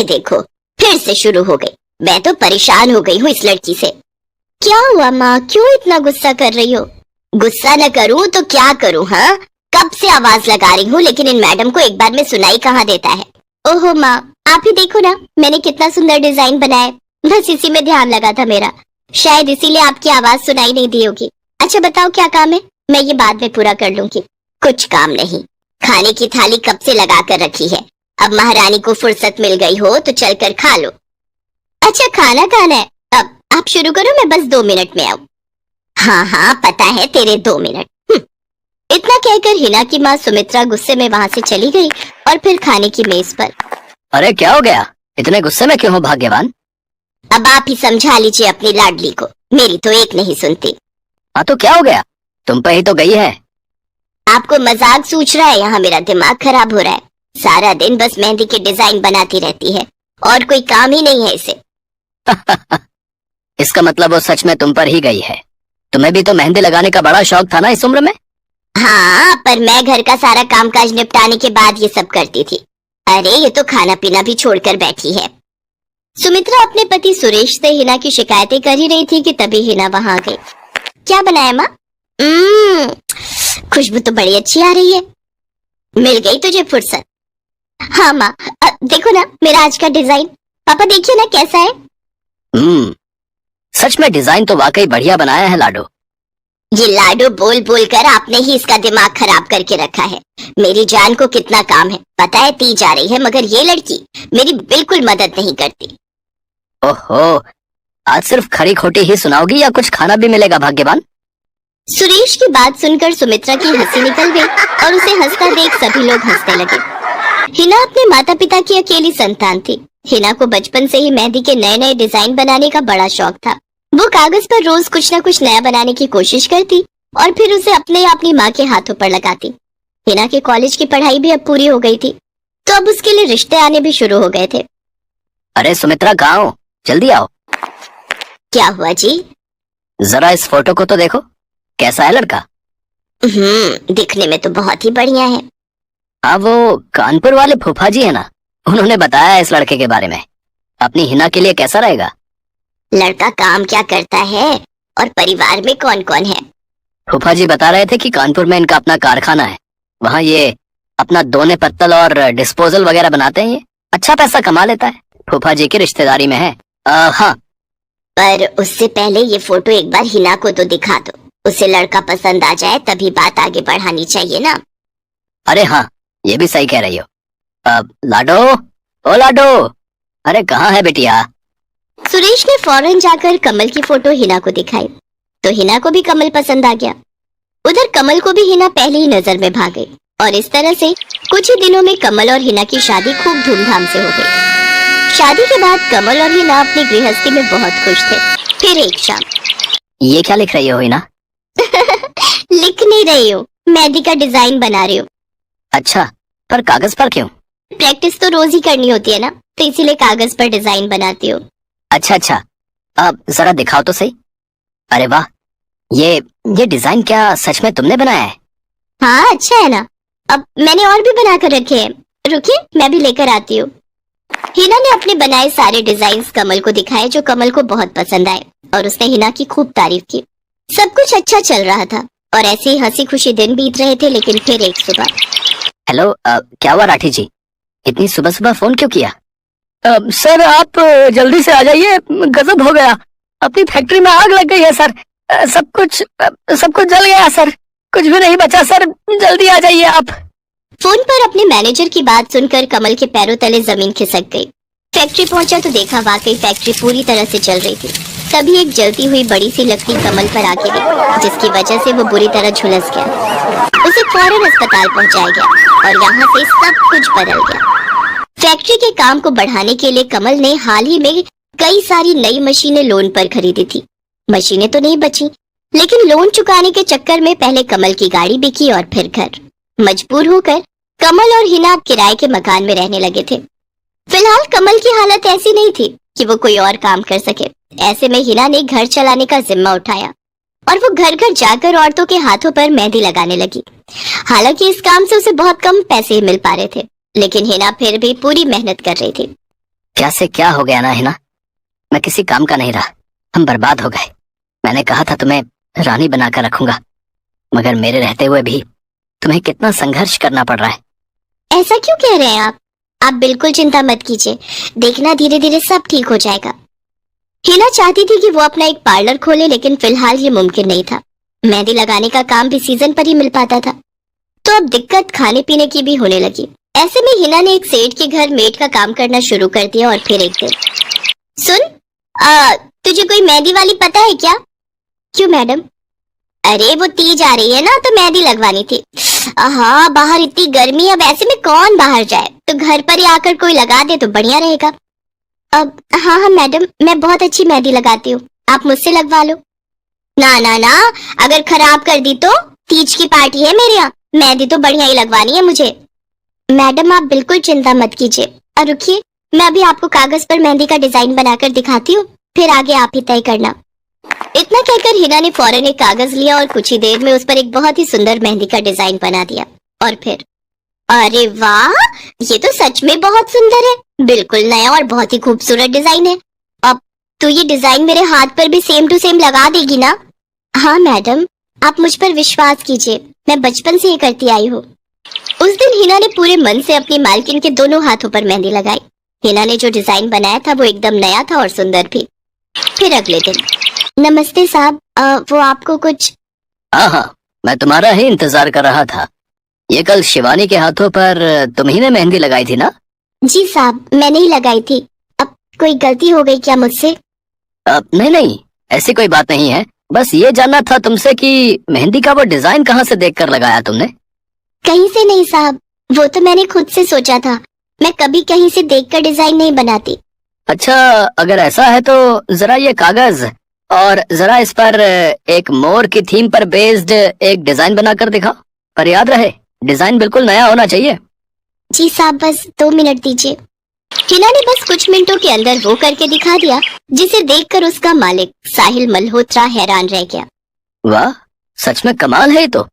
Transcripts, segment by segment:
देखो फिर से शुरू हो गई। मैं तो परेशान हो गई हूँ इस लड़की से। क्या हुआ माँ, क्यों इतना गुस्सा कर रही हो? गुस्सा न करूँ तो क्या करूँ? हाँ, कब से आवाज लगा रही हूँ लेकिन इन मैडम को एक बार में सुनाई कहाँ देता है। ओहो माँ, आप ही देखो ना, मैंने कितना सुंदर डिजाइन बनाया, बस इसी में ध्यान लगा था मेरा, शायद इसीलिए आपकी आवाज सुनाई नहीं दी होगी। अच्छा बताओ क्या काम है, मैं ये बाद में पूरा कर लूंगी। कुछ काम नहीं, खाने की थाली कब से लगा कर रखी है, अब महारानी को फुर्सत मिल गई हो तो चलकर खा लो। अच्छा खाना खाना है, अब आप शुरू करो, मैं बस 2 मिनट में आऊँ। हाँ हाँ पता है तेरे 2 मिनट। इतना कहकर हिना की माँ सुमित्रा गुस्से में वहाँ से चली गई और फिर खाने की मेज पर। अरे क्या हो गया, इतने गुस्से में क्यों हो भाग्यवान? अब आप ही समझा लीजिए अपनी लाडली को, मेरी तो एक नहीं सुनती। हाँ तो क्या हो गया, तुम पे ही तो गई है। आपको मजाक सूझ रहा है? यहाँ मेरा दिमाग खराब हो रहा है, सारा दिन बस मेहंदी के डिजाइन बनाती रहती है और कोई काम ही नहीं है इसे। इसका मतलब वो सच में तुम पर ही गई है। तुम्हें भी तो मेहंदी लगाने का बड़ा शौक था ना इस उम्र में? हाँ, पर मैं घर का सारा कामकाज निपटाने के बाद ये सब करती थी। अरे ये तो खाना पीना भी छोड़कर बैठी है। सुमित्रा अपने पति सुरेश से हिना की शिकायतें कर ही रही थी कि तभी हिना वहां आ गई। क्या बनाया माँ? खुशबू तो बड़ी अच्छी आ रही है। मिल गई तुझे फुर्सत? हाँ माँ, देखो ना मेरा आज का डिजाइन, पापा देखिए ना कैसा है। सच में डिजाइन तो वाकई बढ़िया बनाया है लाडो। ये लाडो बोल बोल कर आपने ही इसका दिमाग खराब करके रखा है। मेरी जान को कितना काम है पता है, ती जा रही है, मगर ये लड़की मेरी बिल्कुल मदद नहीं करती। ओहो, आज सिर्फ खरी खोटी ही सुनाओगी या कुछ खाना भी मिलेगा भाग्यवान? सुरेश की बात सुनकर सुमित्रा की हंसी निकल गई और उसे हंसता देख सभी लोग हंसने लगे। हिना अपने माता पिता की अकेली संतान थी। हिना को बचपन से ही मेहंदी के नए नए डिजाइन बनाने का बड़ा शौक था। वो कागज पर रोज कुछ न कुछ नया बनाने की कोशिश करती और फिर उसे अपनी माँ के हाथों पर लगाती। हिना के कॉलेज की पढ़ाई भी अब पूरी हो गई थी, तो अब उसके लिए रिश्ते आने भी शुरू हो गए थे। अरे सुमित्रा कहाँ हो, जल्दी आओ। क्या हुआ जी? जरा इस फोटो को तो देखो, कैसा है लड़का? दिखने में तो बहुत ही बढ़िया है। हाँ, वो कानपुर वाले फूफा जी है ना, उन्होंने बताया इस लड़के के बारे में। अपनी हिना के लिए कैसा रहेगा? लड़का काम क्या करता है और परिवार में कौन कौन है? फूफा जी बता रहे थे कि कानपुर में इनका अपना कारखाना है, वहाँ ये अपना दोने पत्तल और डिस्पोजल वगैरह बनाते हैं। ये अच्छा पैसा कमा लेता है, फूफा जी की रिश्तेदारी में है। हाँ, पर उससे पहले ये फोटो एक बार हिना को तो दिखा दो, उसे लड़का पसंद आ जाए तभी बात आगे बढ़ानी चाहिए ना। अरे हाँ, ये भी सही कह रही हो। लाडो, ओ लाडो, अरे कहाँ है बेटिया? सुरेश ने फौरन जाकर कमल की फोटो हिना को दिखाई तो हिना को भी कमल पसंद आ गया। उधर कमल को भी हिना पहली ही नजर में भाग गई और इस तरह से कुछ ही दिनों में कमल और हिना की शादी खूब धूमधाम से हो गई। शादी के बाद कमल और हिना अपनी गृहस्थी में बहुत खुश थे। फिर एक शाम। ये क्या लिख रही हो हिना? लिख नहीं रही हूँ, मेहंदी का डिजाइन बना रही हूँ। अच्छा, पर कागज पर क्यों? प्रैक्टिस तो रोज ही करनी होती है ना, तो इसीलिए कागज पर डिजाइन बनाती हूँ। अच्छा, अब जरा दिखाओ तो सही। अरे वाह, ये डिजाइन क्या सच में तुमने बनाया है? हाँ अच्छा है ना, अब मैंने और भी बना कर रखे हैं, रुकिए मैं भी लेकर आती हूँ। हिना ने अपने बनाए सारे डिजाइन्स कमल को दिखाए जो कमल को बहुत पसंद आए और उसने हिना की खूब तारीफ की। सब कुछ अच्छा चल रहा था और ऐसे ही हंसी खुशी दिन बीत रहे थे। लेकिन फिर एक सुबह। हेलो, क्या हुआ राठी जी, इतनी सुबह सुबह फोन क्यों किया? सर आप जल्दी से आ जाइए, गजब हो गया, अपनी फैक्ट्री में आग लग गई है सर। सब कुछ जल गया सर, कुछ भी नहीं बचा सर, जल्दी आ जाइए आप। फोन पर अपने मैनेजर की बात सुनकर कमल के पैरों तले जमीन खिसक गई। फैक्ट्री पहुंचा तो देखा वाकई फैक्ट्री पूरी तरह से जल रही थी। तभी एक जलती हुई बड़ी सी लकड़ी कमल पर आ गिरी, जिसकी वजह से वो बुरी तरह झुलस गया। उसे फौरन अस्पताल पहुंचाया गया और यहाँ से सब कुछ बदल गया। फैक्ट्री के काम को बढ़ाने के लिए कमल ने हाल ही में कई सारी नई मशीनें लोन पर खरीदी थी। मशीनें तो नहीं बची, लेकिन लोन चुकाने के चक्कर में पहले कमल की गाड़ी बिकी और फिर घर। मजबूर होकर कमल और हिना किराए के मकान में रहने लगे थे। फिलहाल कमल की हालत ऐसी नहीं थी कि वो कोई और काम कर सके। ऐसे में हिना ने घर चलाने का जिम्मा उठाया और वो घर घर जाकर औरतों के हाथों पर मेहंदी लगाने लगी। हालांकि इस काम से उसे बहुत कम पैसे ही मिल पा रहे थे, लेकिन हिना फिर भी पूरी मेहनत कर रही थी। क्या से क्या हो गया ना हिना, मैं किसी काम का नहीं रहा, हम बर्बाद हो गए। मैंने कहा था तुम्हें रानी बनाकर रखूंगा, मगर मेरे रहते हुए भी तुम्हें कितना संघर्ष करना पड़ रहा है। ऐसा क्यों कह रहे हैं आप बिल्कुल चिंता मत कीजिए, देखना धीरे धीरे सब ठीक हो जाएगा। हिना चाहती थी कि वो अपना एक पार्लर खोले, लेकिन फिलहाल ये मुमकिन नहीं था। मेहंदी लगाने का काम भी सीजन पर ही मिल पाता था, तो अब दिक्कत खाने पीने की भी होने लगी। ऐसे में हिना ने एक सेठ के घर मेड का काम करना शुरू कर दिया। और फिर एक दिन, सुन, तुझे कोई मेहंदी वाली पता है क्या? क्यों मैडम? अरे वो तीज आ रही है ना, तो मेहंदी लगवानी थी। हाँ, बाहर इतनी गर्मी, अब ऐसे में कौन बाहर जाए, तो घर पर ही आकर कोई लगा दे तो बढ़िया रहेगा। अब हाँ हाँ मैडम, मैं बहुत अच्छी मेहंदी लगाती हूँ, आप मुझसे लगवा लो। ना ना ना, अगर खराब कर दी तो? तीज की पार्टी है मेरे यहाँ, मेहंदी तो बढ़िया ही लगवानी है मुझे। मैडम आप बिल्कुल चिंता मत कीजिए, और रुकिए, मैं अभी आपको कागज पर मेहंदी का डिजाइन बनाकर दिखाती हूँ, फिर आगे आप ही तय करना। इतना कहकर हिना ने फौरन एक कागज लिया और कुछ ही देर में उस पर एक बहुत ही सुंदर मेहंदी का डिजाइन बना दिया। और फिर, अरे वाह, ये तो सच में बहुत सुंदर है, बिल्कुल नया और बहुत ही खूबसूरत डिजाइन है। अब तो ये डिजाइन मेरे हाथ पर भी सेम टू सेम लगा देगी ना? हाँ मैडम, आप मुझ पर विश्वास कीजिए, मैं बचपन से ये करती आई हूँ। उस दिन हिना ने पूरे मन से अपनी मालकिन के दोनों हाथों पर मेहंदी लगाई। हिना ने जो डिजाइन बनाया था वो एकदम नया था और सुंदर भी। फिर अगले दिन, नमस्ते साहब, वो आपको कुछ? हाँ, मैं तुम्हारा ही इंतजार कर रहा था। ये कल शिवानी के हाथों पर तुम्ही ने मेहंदी लगाई थी ना? जी साहब, मैंने ही लगाई थी। अब कोई गलती हो गई क्या मुझसे? नहीं, ऐसी कोई बात नहीं है। बस ये जानना था तुमसे कि मेहंदी का वो डिजाइन कहाँ से देखकर लगाया तुमने? कहीं से नहीं साहब, वो तो मैंने खुद से सोचा था, मैं कभी कहीं से देखकर डिजाइन नहीं बनाती। अच्छा, अगर ऐसा है तो जरा ये कागज और जरा इस पर एक मोर की थीम पर बेस्ड एक डिजाइन बनाकर दिखाओ, पर याद रहे डिजाइन बिल्कुल नया होना चाहिए। जी साहब, बस 2 मिनट दीजिए। हिना ने बस कुछ मिनटों के अंदर वो करके दिखा दिया, जिसे देखकर उसका मालिक साहिल मल्होत्रा हैरान रह गया। वाह, सच में कमाल है ये तो।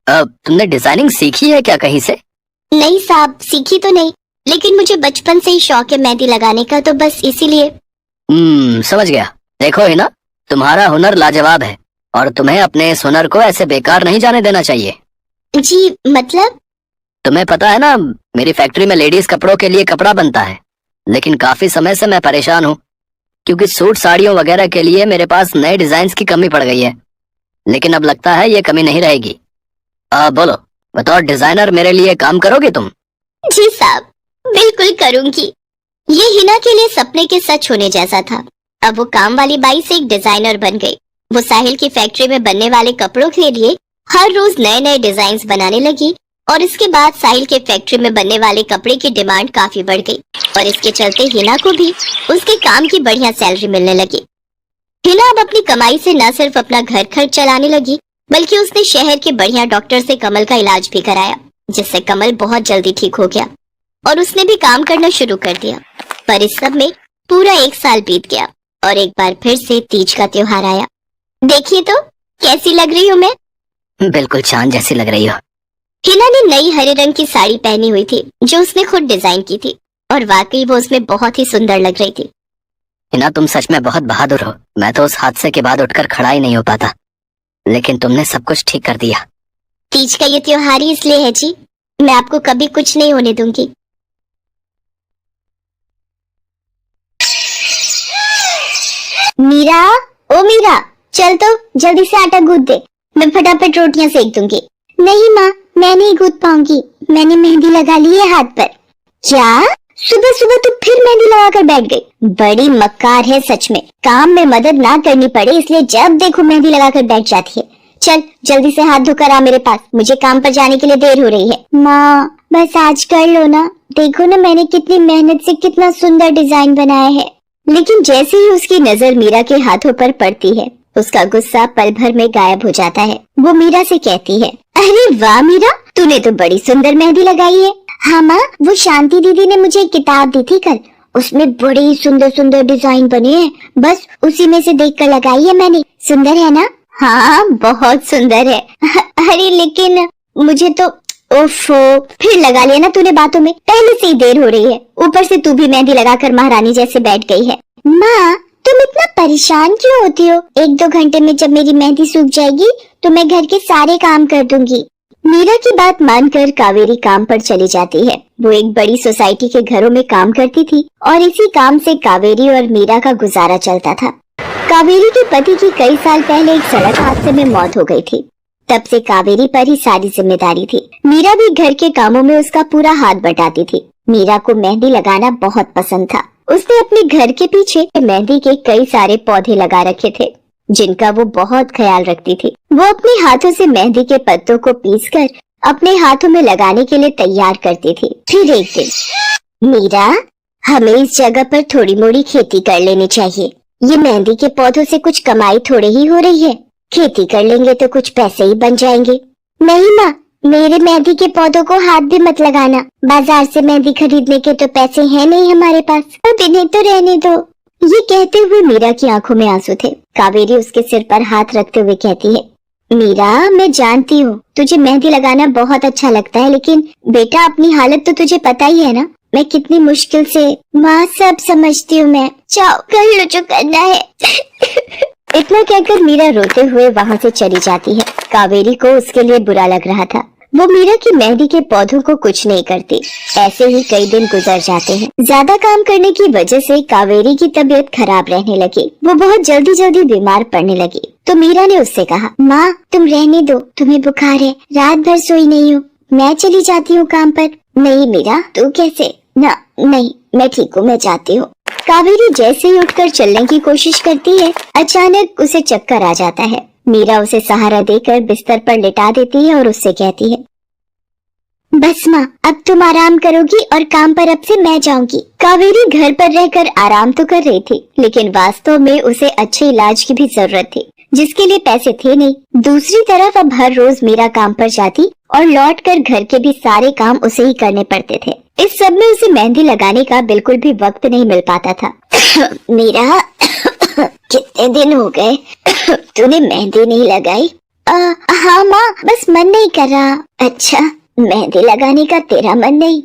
अब तुमने डिजाइनिंग सीखी है क्या कहीं से? नहीं साहब, सीखी तो नहीं, लेकिन मुझे बचपन से ही शौक है मेहंदी लगाने का, तो बस इसीलिए। समझ गया। देखो हिना, तुम्हारा हुनर लाजवाब है और तुम्हें अपने इस हुनर को ऐसे बेकार नहीं जाने देना चाहिए। जी मतलब? तुम्हें पता है ना, मेरी फैक्ट्री में लेडीज कपड़ों के लिए कपड़ा बनता है, लेकिन काफी समय से मैं परेशान हूँ, क्योंकि सूट साड़ियों वगैरह के लिए मेरे पास नए डिजाइन की कमी पड़ गई है। लेकिन अब लगता है ये कमी नहीं रहेगी। बोलो, बतौर डिजाइनर मेरे लिए काम करोगे तुम? जी साहब, बिल्कुल करूंगी। ये हिना के लिए सपने के सच होने जैसा था। अब वो काम वाली बाई से एक डिजाइनर बन गई। वो साहिल की फैक्ट्री में बनने वाले कपड़ों के लिए हर रोज नए नए डिजाइन बनाने लगी, और इसके बाद साहिल के फैक्ट्री में बनने वाले कपड़े की डिमांड काफी बढ़ गई, और इसके चलते हिना को भी उसके काम की बढ़िया सैलरी मिलने लगी। हिना अब अपनी कमाई से न सिर्फ अपना घर खर्च चलाने लगी, बल्कि उसने शहर के बढ़िया डॉक्टर से कमल का इलाज भी कराया, जिससे कमल बहुत जल्दी ठीक हो गया और उसने भी काम करना शुरू कर दिया। पर इस सब में पूरा 1 साल बीत गया और एक बार फिर से तीज का त्योहार आया। देखिए तो कैसी लग रही हूँ मैं? बिल्कुल चांद जैसी लग रही हो। हिना ने नई हरे रंग की साड़ी पहनी हुई थी, जो उसने खुद डिजाइन की थी, और वाकई वो उसमें बहुत ही सुंदर लग रही थी। हिना, तुम सच में बहुत बहादुर हो। मैं तो उस हादसे के बाद उठकर खड़ा ही नहीं हो पाता, लेकिन तुमने सब कुछ ठीक कर दिया। तीज का ये त्योहार ही इसलिए है जी, मैं आपको कभी कुछ नहीं होने दूंगी। मीरा, ओ मीरा, चल तो जल्दी से आटा गूंथ दे, मैं फटाफट रोटियां सेक दूंगी। नहीं माँ, मैं नहीं गूंथ पाऊंगी, मैंने मेहंदी लगा ली है हाथ पर। क्या? सुबह सुबह तू फिर मेहंदी लगाकर बैठ गई? बड़ी मक्कार है सच में, काम में मदद ना करनी पड़े इसलिए जब देखो मेहंदी लगाकर बैठ जाती है। चल जल्दी से हाथ धोकर आ मेरे पास, मुझे काम पर जाने के लिए देर हो रही है। माँ बस आज कर लो ना, देखो ना मैंने कितनी मेहनत से कितना सुंदर डिजाइन बनाया है। लेकिन जैसे ही उसकी नजर मीरा के हाथों पर पड़ती है, उसका गुस्सा पल भर में गायब हो जाता है। वो मीरा से कहती है, अरे वाह मीरा, तूने तो बड़ी सुंदर मेहंदी लगाई है। हाँ माँ, वो शांति दीदी ने मुझे एक किताब दी थी कल, उसमें बड़े ही सुंदर सुंदर डिजाइन बने हैं, बस उसी में से देखकर लगाई है मैंने। सुंदर है ना? हाँ बहुत सुंदर है। अरे लेकिन मुझे तो ओफो, फिर लगा लिया ना तूने बातों में। पहले से ही देर हो रही है, ऊपर से तू भी मेहंदी लगाकर महारानी जैसे बैठ गई है। माँ, तुम इतना परेशान क्यों होती हो? 1-2 घंटे में जब मेरी मेहंदी सूख जाएगी तो मैं घर के सारे काम कर दूंगी। मीरा की बात मानकर कावेरी काम पर चली जाती है। वो एक बड़ी सोसाइटी के घरों में काम करती थी और इसी काम से कावेरी और मीरा का गुजारा चलता था। कावेरी के पति की कई साल पहले एक सड़क हादसे में मौत हो गई थी। तब से कावेरी पर ही सारी जिम्मेदारी थी। मीरा भी घर के कामों में उसका पूरा हाथ बटाती थी। मीरा को मेहंदी लगाना बहुत पसंद था। उसने अपने घर के पीछे मेहंदी के कई सारे पौधे लगा रखे थे, जिनका वो बहुत ख्याल रखती थी। वो अपने हाथों से मेहंदी के पत्तों को पीसकर अपने हाथों में लगाने के लिए तैयार करती थी। फिर एक दिन, मीरा, हमें इस जगह पर थोड़ी मोड़ी खेती कर लेनी चाहिए। ये मेहंदी के पौधों से कुछ कमाई थोड़ी ही हो रही है, खेती कर लेंगे तो कुछ पैसे ही बन जाएंगे। नहीं माँ, मेरे मेहंदी के पौधों को हाथ भी मत लगाना। बाजार से मेहंदी खरीदने के तो पैसे हैं नहीं हमारे पास, अब इन्हें तो रहने दो। ये कहते हुए मीरा की आंखों में आंसू थे। कावेरी उसके सिर पर हाथ रखते हुए कहती है, मीरा, मैं जानती हूँ तुझे मेहंदी लगाना बहुत अच्छा लगता है, लेकिन बेटा अपनी हालत तो तुझे पता ही है ना, मैं कितनी मुश्किल से। माँ, सब समझती हूँ मैं, जाओ कर लो जो करना है। इतना कहकर मीरा रोते हुए वहाँ से चली जाती है। कावेरी को उसके लिए बुरा लग रहा था। वो मीरा की मेहंदी के पौधों को कुछ नहीं करती। ऐसे ही कई दिन गुजर जाते हैं। ज्यादा काम करने की वजह से कावेरी की तबीयत खराब रहने लगी। वो बहुत जल्दी जल्दी बीमार पड़ने लगी। तो मीरा ने उससे कहा, माँ, तुम रहने दो, तुम्हें बुखार है, रात भर सोई नहीं हो, मैं चली जाती हूँ काम पर। नहीं मीरा, तू कैसे? ना नहीं, मैं ठीक हूँ, मैं जाती हूँ। कावेरी जैसे ही उठकर चलने की कोशिश करती है, अचानक उसे चक्कर आ जाता है। मीरा उसे सहारा देकर बिस्तर पर लिटा देती है और उससे कहती है, बस माँ, अब तुम आराम करोगी और काम पर अब से मैं जाऊंगी। कावेरी घर पर रहकर आराम तो कर रही थी, लेकिन वास्तव में उसे अच्छे इलाज की भी जरूरत थी, जिसके लिए पैसे थे नहीं। दूसरी तरफ अब हर रोज मीरा काम पर जाती और लौटकर घर के भी सारे काम उसे ही करने पड़ते थे। इस सब में उसे मेहंदी लगाने का बिल्कुल भी वक्त नहीं मिल पाता था। मीरा, कितने दिन हो गए तूने मेहंदी नहीं लगाई? हाँ माँ, बस मन नहीं कर रहा। अच्छा, मेहंदी लगाने का तेरा मन नहीं?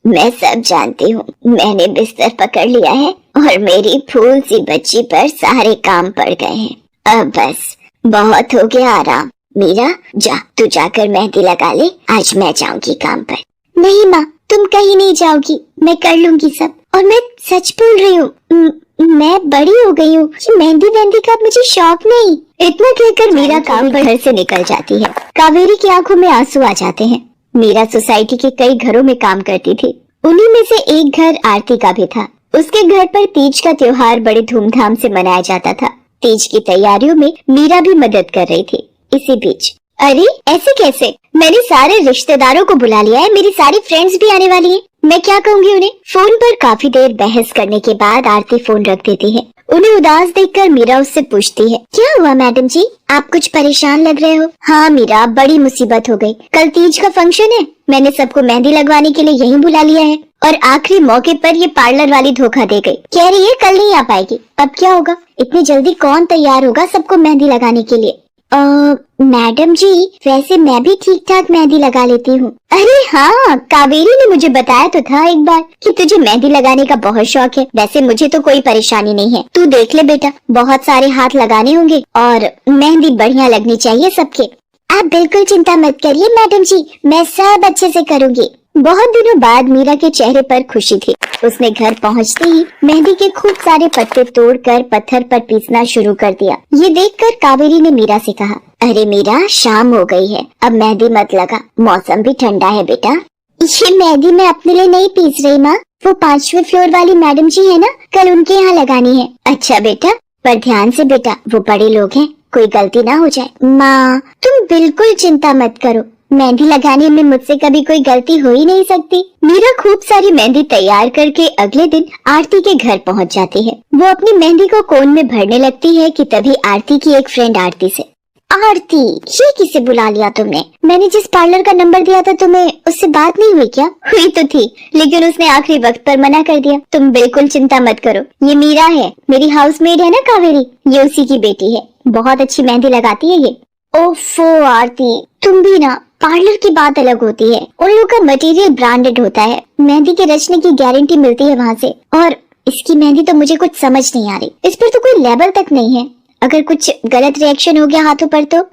मैं सब जानती हूँ। मैंने बिस्तर पकड़ लिया है और मेरी फूल सी बच्ची पर सारे काम पड़ गए हैं। अब बस बहुत हो गया आराम। मीरा, जा, तू जाकर मेहंदी लगा ले, आज मैं जाऊंगी काम पर। नहीं माँ, तुम कहीं नहीं जाओगी, मैं कर लूंगी सब। और मैं सच बोल रही हूँ, मैं बड़ी हो गई हूँ, मेहंदी वेहंदी का मुझे शौक नहीं। इतना कहकर मीरा काम पर घर से निकल जाती है। कावेरी की आंखों में आंसू आ जाते हैं। मीरा सोसाइटी के कई घरों में काम करती थी। उन्हीं में से एक घर आरती का भी था। उसके घर पर तीज का त्योहार बड़े धूमधाम से मनाया जाता था। तीज की तैयारियों में मीरा भी मदद कर रही थी। इसी बीच, अरे ऐसे कैसे? मैंने सारे रिश्तेदारों को बुला लिया है, मेरी सारी फ्रेंड्स भी आने वाली हैं। मैं क्या कहूँगी उन्हें? फोन पर काफी देर बहस करने के बाद आरती फोन रख देती है। उन्हें उदास देखकर मीरा उससे पूछती है, क्या हुआ मैडम जी, आप कुछ परेशान लग रहे हो? हाँ मीरा, बड़ी मुसीबत हो गई। कल तीज का फंक्शन है, मैंने सबको मेहंदी लगवाने के लिए यहीं बुला लिया है और आखिरी मौके पर ये पार्लर वाली धोखा दे गई। कह रही है कल नहीं आ पाएगी। अब क्या होगा? इतनी जल्दी कौन तैयार होगा सबको मेहंदी लगाने के लिए? मैडम जी, वैसे मैं भी ठीक ठाक मेहंदी लगा लेती हूँ। अरे हाँ, कावेरी ने मुझे बताया तो था एक बार कि तुझे मेहंदी लगाने का बहुत शौक है। वैसे मुझे तो कोई परेशानी नहीं है, तू देख ले बेटा, बहुत सारे हाथ लगाने होंगे और मेहंदी बढ़िया लगनी चाहिए सबके। आप बिल्कुल चिंता मत करिए मैडम जी, मैं सब अच्छे से करूँगी। बहुत दिनों बाद मीरा के चेहरे पर खुशी थी। उसने घर पहुंचते ही मेहंदी के खूब सारे पत्ते तोड़कर पत्थर पर पीसना शुरू कर दिया। ये देखकर कावेरी ने मीरा से कहा, अरे मीरा, शाम हो गई है, अब मेहंदी मत लगा, मौसम भी ठंडा है बेटा। ये मेहंदी मैं अपने लिए नहीं पीस रही माँ, वो 5वें फ्लोर वाली मैडम जी है ना, कल उनके यहाँ लगानी है। अच्छा बेटा, पर ध्यान से बेटा, वो बड़े लोग हैं, कोई गलती ना हो जाए। माँ, तुम बिल्कुल चिंता मत करो, मेहंदी लगाने में मुझसे कभी कोई गलती हो ही नहीं सकती। मीरा खूब सारी मेहंदी तैयार करके अगले दिन आरती के घर पहुंच जाती है। वो अपनी मेहंदी को कोन में भरने लगती है कि तभी आरती की एक फ्रेंड आरती से, आरती, ये किसे बुला लिया तुमने? मैंने जिस पार्लर का नंबर दिया था तुम्हें, उससे बात नहीं हुई क्या? हुई तो थी, लेकिन उसने आखिरी वक्त पर मना कर दिया। तुम बिल्कुल चिंता मत करो, ये मीरा है, मेरी हाउसमेट है ना कावेरी, ये उसी की बेटी है, बहुत अच्छी मेहंदी लगाती है ये। ओफो आरती, तुम भी ना, पार्लर की बात अलग होती है, उन लोगों का मटेरियल ब्रांडेड होता है, मेहंदी के रचने की गारंटी मिलती है वहाँ से। और इसकी मेहंदी तो मुझे कुछ समझ नहीं आ रही, इस पर तो कोई लेबल तक नहीं है। अगर कुछ गलत रिएक्शन हो गया हाथों पर तो?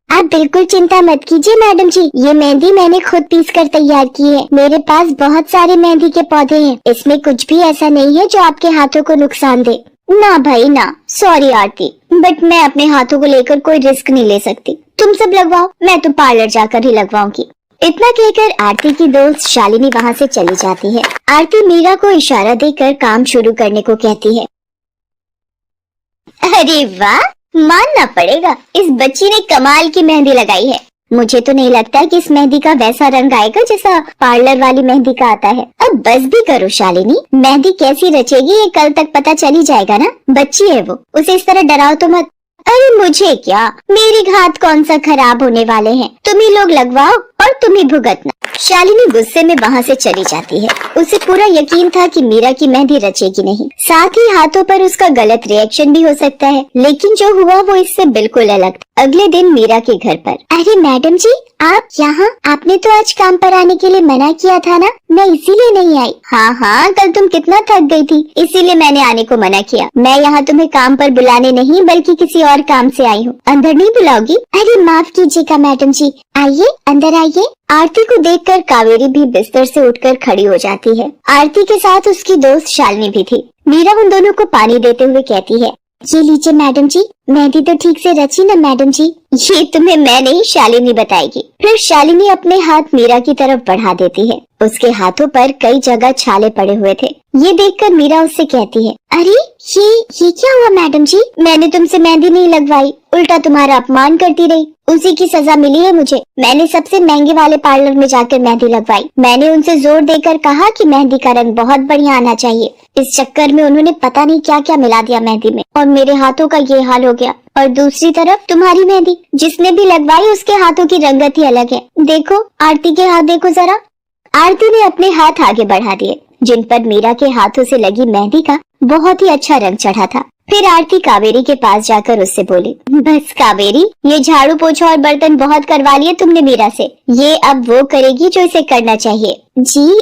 आप बिल्कुल चिंता मत कीजिए मैडम जी, ये मेहंदी मैंने खुद पीस कर तैयार की है। मेरे पास बहुत सारे मेहंदी के पौधे हैं, इसमें कुछ भी ऐसा नहीं है जो आपके हाथों को नुकसान दे। ना भाई ना, सॉरी आरती, बट मैं अपने हाथों को लेकर कोई रिस्क नहीं ले सकती। तुम सब लगवाओ, मैं तो पार्लर जाकर ही लगवाऊंगी। इतना कहकर आरती की दोस्त शालिनी वहाँ से चली जाती है। आरती मीरा को इशारा देकर काम शुरू करने को कहती है। अरे वाह, मानना पड़ेगा, इस बच्ची ने कमाल की मेहंदी लगाई है। मुझे तो नहीं लगता कि इस मेहंदी का वैसा रंग आएगा जैसा पार्लर वाली मेहंदी का आता है। अब बस भी करो शालिनी, मेहंदी कैसी रचेगी ये कल तक पता चल ही जाएगा ना। बच्ची है वो, उसे इस तरह डराओ तो मत। अरे मुझे क्या, मेरे हाथ कौन सा खराब होने वाले हैं, तुम ही लोग लगवाओ और तुम ही भुगतना। शालिनी गुस्से में वहाँ से चली जाती है। उसे पूरा यकीन था कि मीरा की मेहंदी रचेगी नहीं, साथ ही हाथों पर उसका गलत रिएक्शन भी हो सकता है, लेकिन जो हुआ वो इससे बिल्कुल अलग था। अगले दिन मीरा के घर पर। अरे मैडम जी, आप यहाँ? आपने तो आज काम पर आने के लिए मना किया था ना, मैं इसीलिए नहीं आई। हाँ हाँ, कल तुम कितना थक गई थी, इसीलिए मैंने आने को मना किया। मैं यहाँ तुम्हें काम पर बुलाने नहीं बल्कि किसी और काम से आई हूँ। अंदर नहीं बुलाओगी? अरे माफ कीजिएगा मैडम जी, आइए अंदर आइए। आरती को देखकर कावेरी भी बिस्तर से उठकर खड़ी हो जाती है। आरती के साथ उसकी दोस्त शालिनी भी थी। मीरा उन दोनों को पानी देते हुए कहती है, ये लीजिए मैडम जी, मेहंदी तो ठीक से रची ना मैडम जी? ये तुम्हें मैं नहीं शालिनी बताएगी। फिर शालिनी अपने हाथ मीरा की तरफ बढ़ा देती है। उसके हाथों पर कई जगह छाले पड़े हुए थे। ये देखकर मीरा उससे कहती है, अरे ये क्या हुआ मैडम जी? मैंने तुमसे मेहंदी नहीं लगवाई, उल्टा तुम्हारा अपमान करती रही, उसी की सजा मिली है मुझे। मैंने सबसे महंगे वाले पार्लर में जाकर मेहंदी लगवाई। मैंने उनसे जोर देकर कहा कि मेहंदी का रंग बहुत बढ़िया आना चाहिए। इस चक्कर में उन्होंने पता नहीं क्या क्या मिला दिया मेहंदी में, और मेरे हाथों का ये हाल हो गया। और दूसरी तरफ तुम्हारी मेहंदी, जिसने भी लगवाई उसके हाथों की रंगत ही अलग है। देखो आरती के हाथ देखो जरा। आरती ने अपने हाथ आगे बढ़ा दिए, जिन पर मीरा के हाथों से लगी मेहंदी का बहुत ही अच्छा रंग चढ़ा था। फिर आरती कावेरी के पास जाकर उससे बोली, बस कावेरी, ये झाड़ू पोछा और बर्तन बहुत करवा लिए तुमने मीरा से, ये अब वो करेगी जो इसे करना चाहिए। जी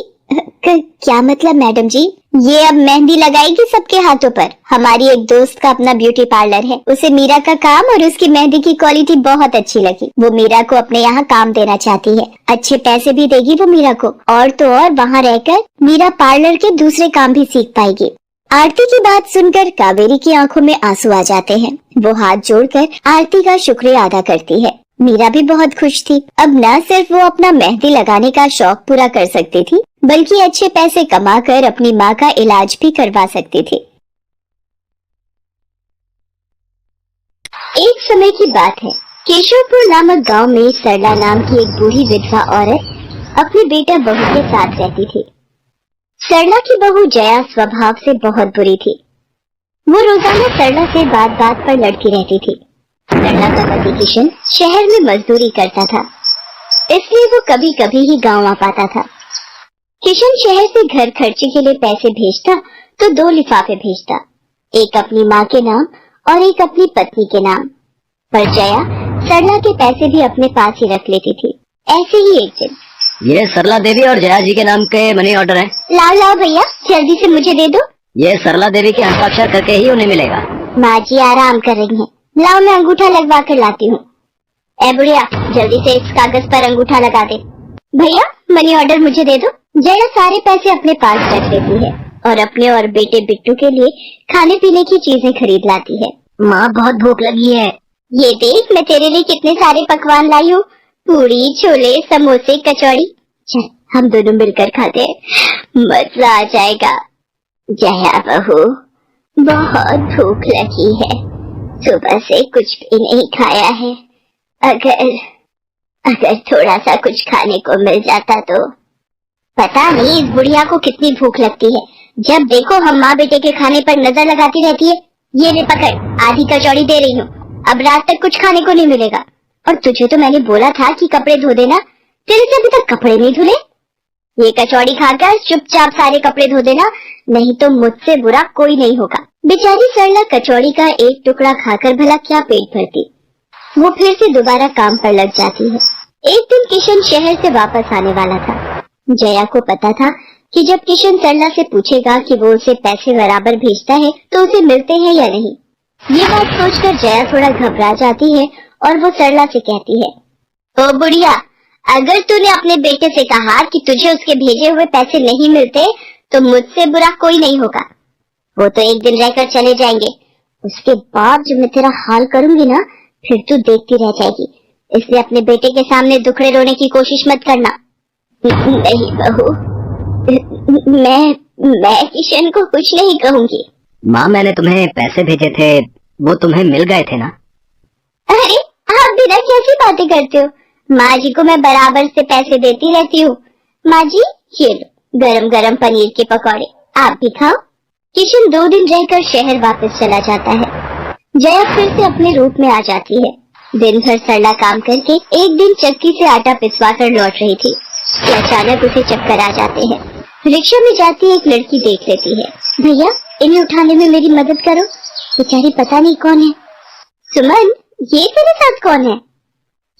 क्या मतलब मैडम जी? ये अब मेहंदी लगाएगी सबके हाथों पर। हमारी एक दोस्त का अपना ब्यूटी पार्लर है, उसे मीरा का काम और उसकी मेहंदी की क्वालिटी बहुत अच्छी लगी। वो मीरा को अपने यहाँ काम देना चाहती है, अच्छे पैसे भी देगी वो मीरा को, और तो और वहाँ रहकर मीरा पार्लर के दूसरे काम भी सीख पाएगी। आरती की बात सुनकर कावेरी की आंखों में आंसू आ जाते हैं। वो हाथ जोड़कर आरती का शुक्रिया अदा करती है। मीरा भी बहुत खुश थी। अब न सिर्फ वो अपना मेहंदी लगाने का शौक पूरा कर सकती थी, बल्कि अच्छे पैसे कमाकर अपनी माँ का इलाज भी करवा सकती थी। एक समय की बात है, केशवपुर नामक गांव में सरला नाम की एक बूढ़ी विधवा औरत अपने बेटा बहू के साथ रहती थी। सरला की बहू जया स्वभाव से बहुत बुरी थी। वो रोजाना सरला से बात बात पर लड़ती रहती थी। सरला का पति किशन शहर में मजदूरी करता था, इसलिए वो कभी कभी ही गांव आ पाता था। किशन शहर से घर खर्चे के लिए पैसे भेजता तो 2 लिफाफे भेजता, एक अपनी माँ के नाम और एक अपनी पत्नी के नाम। पर जया सरला के पैसे भी अपने पास ही रख लेती थी। ऐसे ही एक दिन, ये सरला देवी और जया जी के नाम के मनी ऑर्डर है। लाओ लाओ भैया, जल्दी से मुझे दे दो। ये सरला देवी के हस्ताक्षर करके ही उन्हें मिलेगा। माँ जी आराम कर रही हैं, लाओ मैं अंगूठा लगवा कर लाती हूँ। ए बुढ़िया, जल्दी से इस कागज पर अंगूठा लगा दे। भैया मनी ऑर्डर मुझे दे दो। जया सारे पैसे अपने पास रख लेती है और अपने और बेटे बिट्टू के लिए खाने पीने की चीजें खरीद लाती है। माँ बहुत भूख लगी है। ये देख, मैं तेरे लिए कितने सारे पकवान लाई हूँ, पूरी, छोले, समोसे, कचौड़ी। चल हम दोनों मिलकर खाते हैं, मजा आ जाएगा। जया बहू, बहुत भूख लगी है, सुबह से कुछ भी नहीं खाया है। अगर थोड़ा सा कुछ खाने को मिल जाता तो। पता नहीं इस बुढ़िया को कितनी भूख लगती है, जब देखो हम माँ बेटे के खाने पर नजर लगाती रहती है। ये ले पकड़, आधी कचौड़ी दे रही हूँ, अब रात तक कुछ खाने को नहीं मिलेगा। और तुझे तो मैंने बोला था कि कपड़े धो देना, तेरे से अभी तक कपड़े नहीं धुले। ये कचौड़ी खाकर चुपचाप सारे कपड़े धो देना, नहीं तो मुझसे बुरा कोई नहीं होगा। बेचारी सरला कचौड़ी का एक टुकड़ा खाकर भला क्या पेट भरती। वो फिर से दोबारा काम पर लग जाती है। एक दिन किशन शहर से वापस आने वाला था। जया को पता था कि जब किशन सरला से पूछेगा कि वो उसे पैसे बराबर भेजता है तो उसे मिलते हैं या नहीं। ये बात सोचकर जया थोड़ा घबरा जाती है और वो सरला से कहती है, ओ बुढ़िया, अगर तूने अपने बेटे से कहा कि तुझे उसके भेजे हुए पैसे नहीं मिलते तो मुझसे बुरा कोई नहीं होगा। वो तो एक दिन रहकर चले जाएंगे, उसके बाद जो मैं तेरा हाल करूंगी ना, फिर तू देखती रह जाएगी। इसलिए अपने बेटे के सामने दुखड़े रोने की कोशिश मत करना। नहीं बहू, मैं किशन को कुछ नहीं कहूंगी। माँ, मैंने तुम्हें पैसे भेजे थे, वो तुम्हें मिल गए थे ना? अरे आप बिना कैसी बातें करते हो? माँ जी को मैं बराबर से पैसे देती रहती हूँ। माँ जी, ये लो गरम गरम पनीर के पकौड़े, आप भी खाओ। किशन 2 दिन रहकर शहर वापस चला जाता है। जया फिर से अपने रूप में आ जाती है। दिन भर सरला काम करके एक दिन चक्की से आटा पिसवा कर लौट रही थी कि अचानक उसे चक्कर आ जाते हैं। रिक्शा में जाती एक लड़की देख लेती है। भैया, इन्हें उठाने में मेरी मदद करो, बेचारी पता नहीं कौन है। सुमन, ये तेरे साथ कौन है?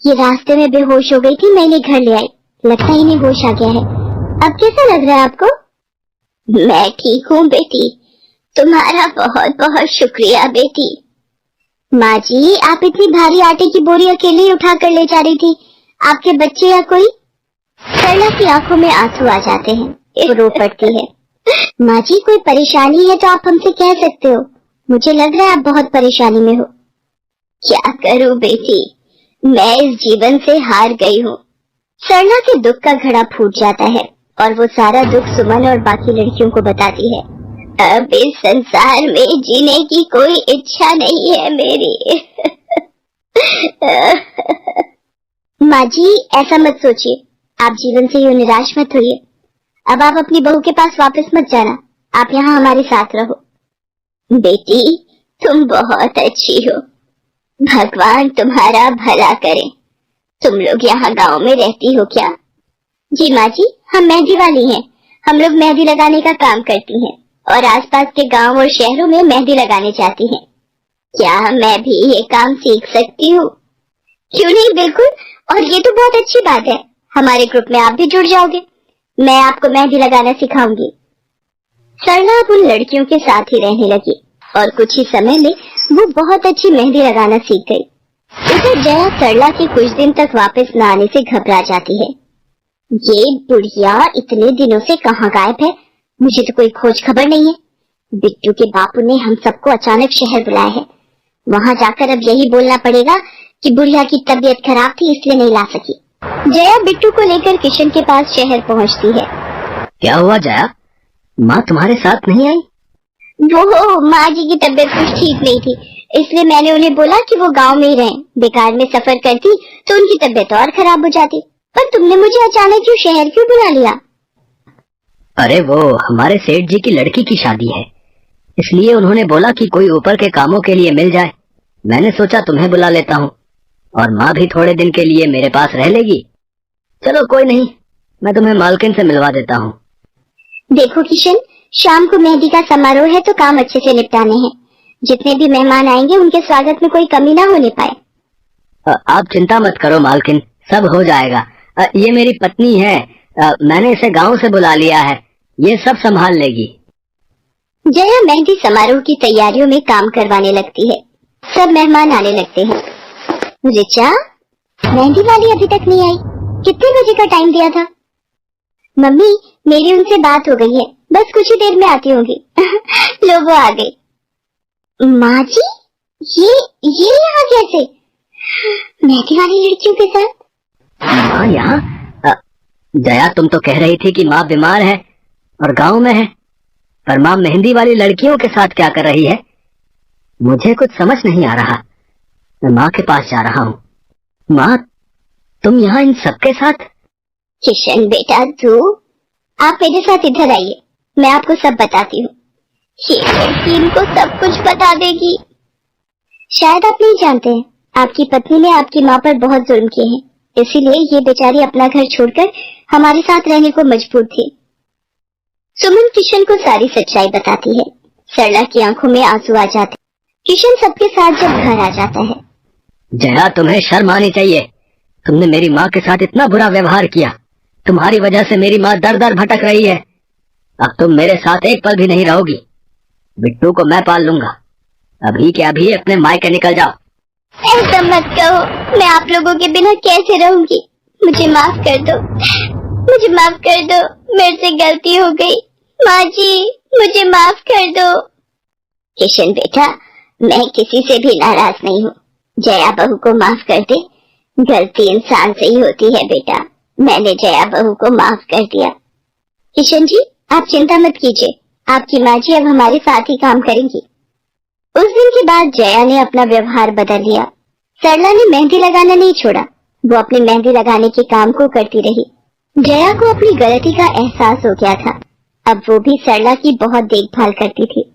ये रास्ते में बेहोश हो गई थी, मैं इन्हें घर ले आई, लगता है इन्हें होश आ गया है। अब कैसा लग रहा है आपको? मैं ठीक हूँ बेटी, तुम्हारा बहुत बहुत शुक्रिया बेटी। माँ जी, आप इतनी भारी आटे की बोरी अकेले ही उठा कर ले जा रही थी, आपके बच्चे या कोई? सरला की आंखों में आंसू आ जाते हैं, रो पड़ती है। माँ जी, कोई परेशानी है तो आप हमसे कह सकते हो, मुझे लग रहा है आप बहुत परेशानी में हो। क्या करूँ बेटी, मैं इस जीवन से हार गई हूँ। सरला के दुख का घड़ा फूट जाता है और वो सारा दुख सुमन और बाकी लड़कियों को बताती है। अब इस संसार में जीने की कोई इच्छा नहीं है मेरी। माँ जी, ऐसा मत सोचिए, आप जीवन से यूं निराश मत होइए। अब आप अपनी बहू के पास वापस मत जाना, आप यहाँ हमारे साथ रहो। बेटी, तुम बहुत अच्छी हो, भगवान तुम्हारा भला करे। तुम लोग यहाँ गांव में रहती हो क्या? जी माँ जी, हम मेहंदी वाली हैं। हम लोग मेहंदी लगाने का काम करती हैं और आसपास के गांव और शहरों में मेहंदी लगाने जाती हैं। क्या मैं भी ये काम सीख सकती हूँ? क्यों नहीं, बिल्कुल, और ये तो बहुत अच्छी बात है। हमारे ग्रुप में आप भी जुड़ जाओगे, मैं आपको मेहंदी लगाना सिखाऊंगी। सरला अब उन लड़कियों के साथ ही रहने लगी और कुछ ही समय में वो बहुत अच्छी मेहंदी लगाना सीख गई। उधर जया सरला के कुछ दिन तक वापस न आने से घबरा जाती है। ये बुढ़िया इतने दिनों से कहाँ गायब है, मुझे तो कोई खोज खबर नहीं है। बिट्टू के बापू ने हम सबको अचानक शहर बुलाया है, वहाँ जाकर अब यही बोलना पड़ेगा कि बुढ़िया की तबीयत खराब थी इसलिए नहीं ला सकी। जया बिट्टू को लेकर किशन के पास शहर पहुँचती है। क्या हुआ जया, माँ तुम्हारे साथ नहीं आई? वो माँ जी की तबीयत कुछ ठीक नहीं थी, इसलिए मैंने उन्हें बोला कि वो गांव में ही रहें। बेकार में सफर करती तो उनकी तबीयत और खराब हो जाती। पर तुमने मुझे अचानक क्यों शहर क्यों बुला लिया? अरे वो हमारे सेठ जी की लड़की की शादी है, इसलिए उन्होंने बोला कि कोई ऊपर के कामों के लिए मिल जाए। मैंने सोचा तुम्हें बुला लेता हूँ और माँ भी थोड़े दिन के लिए मेरे पास रह लेगी। चलो कोई नहीं, मैं तुम्हें मालकिन से मिलवा देता हूँ। देखो किशन, शाम को मेहंदी का समारोह है तो काम अच्छे से निपटाने हैं। जितने भी मेहमान आएंगे उनके स्वागत में कोई कमी ना होने पाए। आप चिंता मत करो मालकिन, सब हो जाएगा। ये मेरी पत्नी है, मैंने इसे गांव से बुला लिया है, ये सब संभाल लेगी। जया मेहंदी समारोह की तैयारियों में काम करवाने लगती है। सब मेहमान आने लगते हैं। रिचा, मेहंदी वाली अभी तक नहीं आई, कितने बजे का टाइम दिया था? मम्मी, मेरी उनसे बात हो गई है, बस कुछ ही देर में आती होंगी। लो वो आ गई। माँ जी, ये यहाँ कैसे? मेहंदी वाली लड़कियों के साथ? माँ यहाँ? जया, तुम तो कह रही थी कि माँ बीमार है और गांव में है, पर माँ मेहंदी वाली लड़कियों के साथ क्या कर रही है? मुझे कुछ समझ नहीं आ रहा। मैं माँ के पास जा रहा हूँ। माँ, तुम यहाँ इन सबके साथ? किशन बेटा, तू आप मेरे साथ इधर आइए, मैं आपको सब बताती हूँ। ये लड़की इनको सब कुछ बता देगी। शायद आप नहीं जानते हैं, आपकी पत्नी ने आपकी माँ पर बहुत जुल्म किए हैं, इसीलिए ये बेचारी अपना घर छोड़कर हमारे साथ रहने को मजबूर थी। सुमन किशन को सारी सच्चाई बताती है। सरला की आंखों में आंसू आ जाते। किशन सबके साथ जब घर आ जाता है। जया, तुम्हें शर्म आनी चाहिए, तुमने मेरी माँ के साथ इतना बुरा व्यवहार किया। तुम्हारी वजह से मेरी माँ दर दर भटक रही है। अब तुम मेरे साथ एक पल भी नहीं रहोगी। बिट्टू को मैं पाल लूंगा। अभी के अभी अपने मायके निकल जाओ। ऐसा मत कहो, मैं आप लोगों के बिना कैसे रहूंगी। मुझे माफ कर दो, मुझे माफ कर दो, मेरे से गलती हो गई। माँ जी मुझे माफ कर दो। किशन बेटा, मैं किसी से भी नाराज नहीं हूँ। जया बहू को माफ कर दे। गलती इंसान से ही होती है बेटा। मैंने जया बहू को माफ कर दिया। किशन जी आप चिंता मत कीजिए, आपकी माँ जी अब हमारे साथ ही काम करेंगी। उस दिन के बाद जया ने अपना व्यवहार बदल लिया। सरला ने मेहंदी लगाना नहीं छोड़ा। वो अपनी मेहंदी लगाने के काम को करती रही। जया को अपनी गलती का एहसास हो गया था। अब वो भी सरला की बहुत देखभाल करती थी।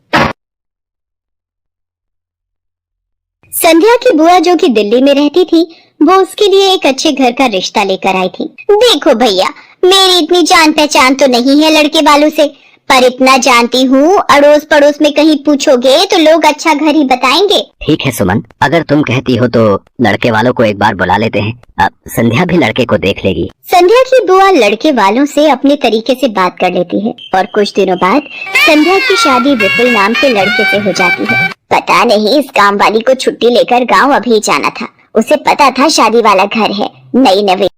संध्या की बुआ जो कि दिल्ली में रहती थी, वो उसके लिए एक अच्छे घर का रिश्ता लेकर आई थी। देखो भैया, मेरी इतनी जान पहचान तो नहीं है लड़के वालों से, पर इतना जानती हूँ, अड़ोस पड़ोस में कहीं पूछोगे तो लोग अच्छा घर ही बताएंगे। ठीक है सुमन, अगर तुम कहती हो तो लड़के वालों को एक बार बुला लेते हैं। अब संध्या भी लड़के को देख लेगी। संध्या की बुआ लड़के वालों से अपने तरीके से बात कर लेती है और कुछ दिनों बाद संध्या की शादी विपुल नाम के लड़के से हो जाती है। पता नहीं इस काम वाली को छुट्टी लेकर गाँव अभी जाना था। उसे पता था शादी वाला घर है, नई नवेली